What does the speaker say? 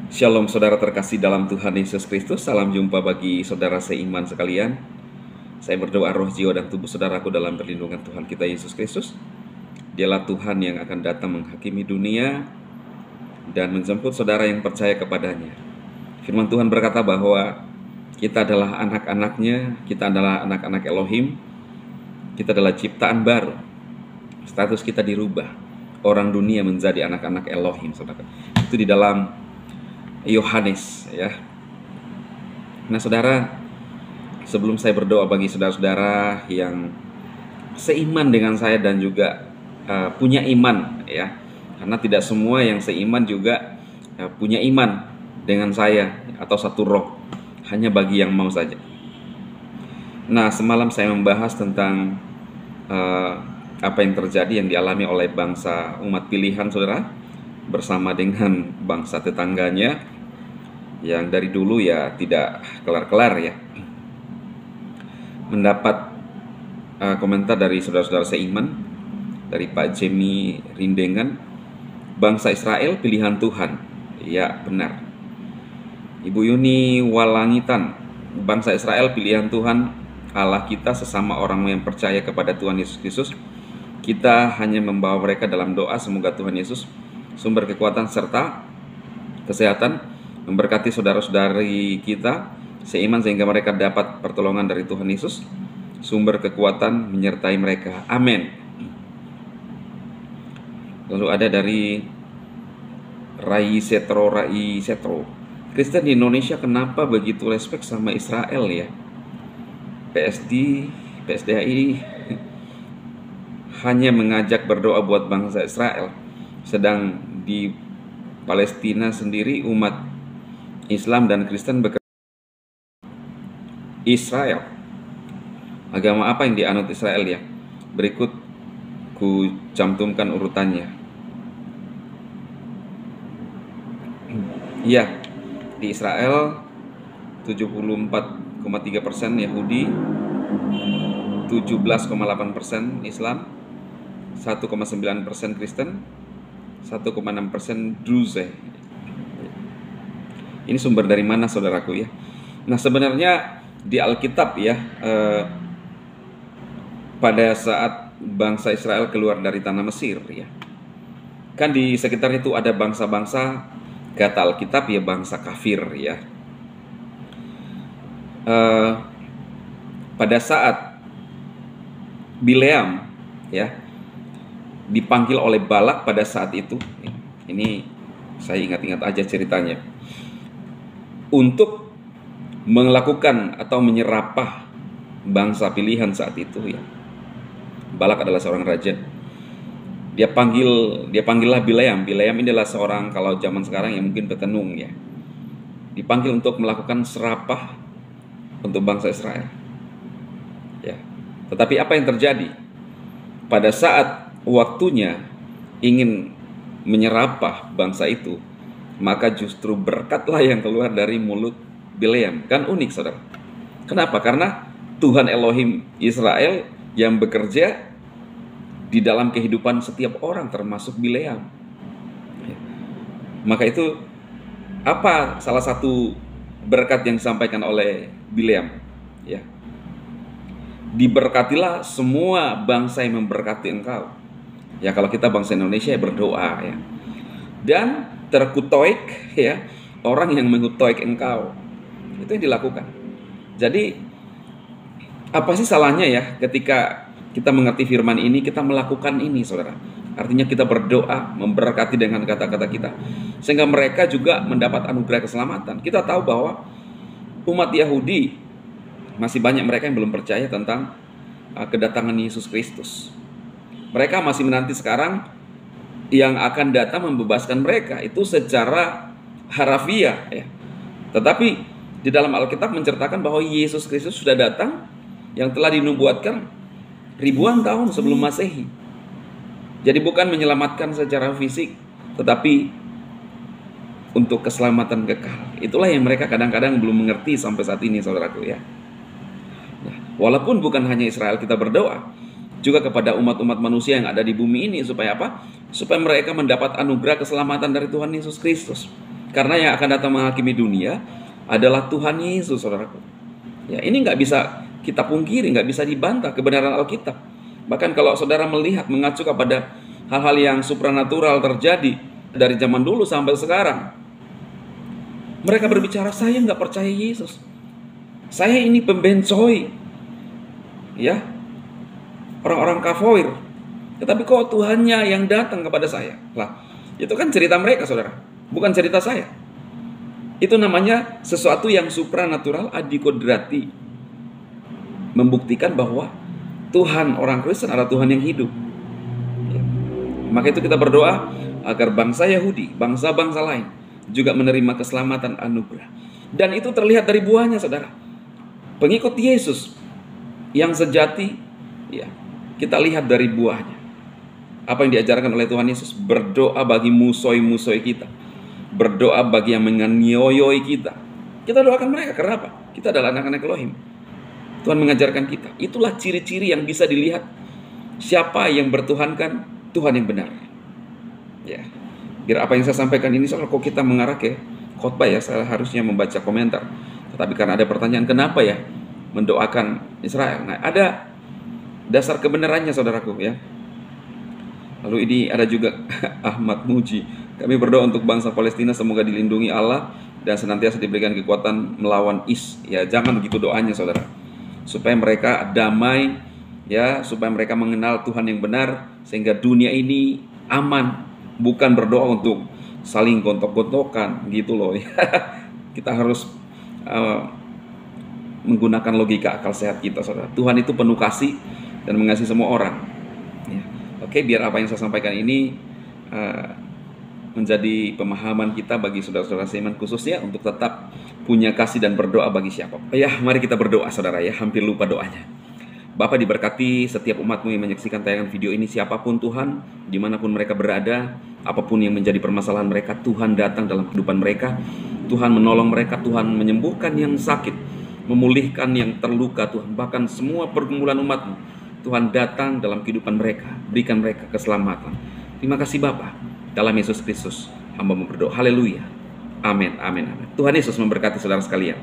Shalom saudara terkasih dalam Tuhan Yesus Kristus. Salam jumpa bagi saudara seiman sekalian. Saya berdoa roh, jiwa, dan tubuh saudaraku dalam perlindungan Tuhan kita Yesus Kristus. Dialah Tuhan yang akan datang menghakimi dunia dan menjemput saudara yang percaya kepadanya. Firman Tuhan berkata bahwa kita adalah anak-anaknya, kita adalah anak-anak Elohim, kita adalah ciptaan baru. Status kita dirubah. Orang dunia menjadi anak-anak Elohim, saudara. Itu di dalam Yohanes, ya. Nah, saudara, sebelum saya berdoa bagi saudara-saudara yang seiman dengan saya dan juga punya iman, ya, karena tidak semua yang seiman juga punya iman dengan saya atau satu roh, hanya bagi yang mau saja. Nah, semalam saya membahas tentang apa yang terjadi yang dialami oleh bangsa umat pilihan, saudara, bersama dengan bangsa tetangganya yang dari dulu ya tidak kelar-kelar, ya. Mendapat komentar dari saudara-saudara seiman, dari Pak Jemi Rindengan, bangsa Israel pilihan Tuhan. Ya, benar. Ibu Yuni Walangitan, bangsa Israel pilihan Tuhan Allah kita, sesama orang yang percaya kepada Tuhan Yesus Kristus. Kita hanya membawa mereka dalam doa, semoga Tuhan Yesus sumber kekuatan serta kesehatan memberkati saudara-saudari kita seiman sehingga mereka dapat pertolongan dari Tuhan Yesus, sumber kekuatan menyertai mereka. Amin. Lalu ada dari Rai Setro, Kristen di Indonesia kenapa begitu respect sama Israel, ya? PSDHI hanya mengajak berdoa buat bangsa Israel, sedang di Palestina sendiri umat Islam dan Kristen bekerja. Israel, agama apa yang dianut Israel, ya? Berikut ku cantumkan urutannya. Ya, di Israel 74,3% Yahudi, 17,8% Islam, 1,9% Kristen, 1,6% Druze. Ini sumber dari mana, saudaraku, ya? Nah, sebenarnya di Alkitab, ya, pada saat bangsa Israel keluar dari tanah Mesir, ya, kan di sekitarnya itu ada bangsa-bangsa, kata Alkitab, ya, bangsa kafir, ya. Pada saat Bileam, ya, dipanggil oleh Balak pada saat itu, ini saya ingat-ingat aja ceritanya, untuk melakukan atau menyerapah bangsa pilihan saat itu, ya. Balak adalah seorang raja. Dia panggillah Bileam. Bileam ini adalah seorang, kalau zaman sekarang yang mungkin petenung, ya. Dipanggil untuk melakukan serapah untuk bangsa Israel, ya. Tetapi apa yang terjadi pada saat waktunya ingin menyerapah bangsa itu, maka justru berkatlah yang keluar dari mulut Bileam. Kan unik, saudara. Kenapa? Karena Tuhan Elohim Israel yang bekerja di dalam kehidupan setiap orang, termasuk Bileam. Maka itu apa salah satu berkat yang disampaikan oleh Bileam, ya? Diberkatilah semua bangsa yang memberkati engkau. Ya, kalau kita bangsa Indonesia ya berdoa, ya. Dan terkutoik, ya, orang yang mengutoik engkau. Itu yang dilakukan. Jadi apa sih salahnya, ya, ketika kita mengerti firman ini, kita melakukan ini, saudara? Artinya kita berdoa, memberkati dengan kata-kata kita, sehingga mereka juga mendapat anugerah keselamatan. Kita tahu bahwa umat Yahudi masih banyak mereka yang belum percaya tentang kedatangan Yesus Kristus. Mereka masih menanti sekarang yang akan datang membebaskan mereka, itu secara harafiah, ya. Tetapi di dalam Alkitab menceritakan bahwa Yesus Kristus sudah datang, yang telah dinubuatkan ribuan tahun sebelum Masehi. Jadi bukan menyelamatkan secara fisik, tetapi untuk keselamatan kekal. Itulah yang mereka kadang-kadang belum mengerti sampai saat ini, saudaraku, ya. Nah, walaupun bukan hanya Israel kita berdoa, juga kepada umat-umat manusia yang ada di bumi ini, supaya apa? Supaya mereka mendapat anugerah keselamatan dari Tuhan Yesus Kristus. Karena yang akan datang menghakimi dunia adalah Tuhan Yesus, saudaraku. Ya, ini nggak bisa kita pungkiri, nggak bisa dibantah kebenaran Alkitab. Bahkan kalau saudara melihat mengacu kepada hal-hal yang supranatural terjadi dari zaman dulu sampai sekarang, mereka berbicara, saya nggak percaya Yesus, saya ini pembencoi, ya, orang-orang kafir. Tetapi kok Tuhannya yang datang kepada saya? Lah, itu kan cerita mereka, saudara, bukan cerita saya. Itu namanya sesuatu yang supranatural, adikodrati, membuktikan bahwa Tuhan orang Kristen adalah Tuhan yang hidup. Ya. Maka itu kita berdoa agar bangsa Yahudi, bangsa-bangsa lain juga menerima keselamatan anugerah. Dan itu terlihat dari buahnya, saudara. Pengikut Yesus yang sejati, ya, kita lihat dari buahnya. Apa yang diajarkan oleh Tuhan Yesus? Berdoa bagi musuh-musuh kita, berdoa bagi yang menganiayai kita. Kita doakan mereka. Kenapa? Kita adalah anak-anak Elohim. Tuhan mengajarkan kita. Itulah ciri-ciri yang bisa dilihat siapa yang bertuhankan Tuhan yang benar. Ya, biar apa yang saya sampaikan ini, soal kok kita mengarah ke khotbah, ya, saya harusnya membaca komentar. Tetapi karena ada pertanyaan, kenapa ya mendoakan Israel? Nah, ada dasar kebenarannya, saudaraku, ya. Lalu ini ada juga Ahmad Muji. Kami berdoa untuk bangsa Palestina, semoga dilindungi Allah dan senantiasa diberikan kekuatan melawan IS. Ya, jangan begitu doanya, saudara. Supaya mereka damai, ya, supaya mereka mengenal Tuhan yang benar, sehingga dunia ini aman. Bukan berdoa untuk saling gontok-gontokan gitu loh. Kita harus menggunakan logika akal sehat kita, saudara. Tuhan itu penuh kasih dan mengasihi semua orang. Ya. Oke, biar apa yang saya sampaikan ini menjadi pemahaman kita bagi saudara-saudara seiman, khususnya untuk tetap punya kasih dan berdoa bagi siapa. Ya, mari kita berdoa, saudara, ya. Hampir lupa doanya. Bapa, diberkati setiap umat-Mu yang menyaksikan tayangan video ini, siapapun Tuhan, dimanapun mereka berada, apapun yang menjadi permasalahan mereka, Tuhan datang dalam kehidupan mereka. Tuhan menolong mereka, Tuhan menyembuhkan yang sakit, memulihkan yang terluka, Tuhan. Bahkan semua pergumulan umat-Mu, Tuhan datang dalam kehidupan mereka, berikan mereka keselamatan. Terima kasih Bapa, dalam Yesus Kristus hamba berdoa. Haleluya. Amin, amin, amin. Tuhan Yesus memberkati saudara sekalian.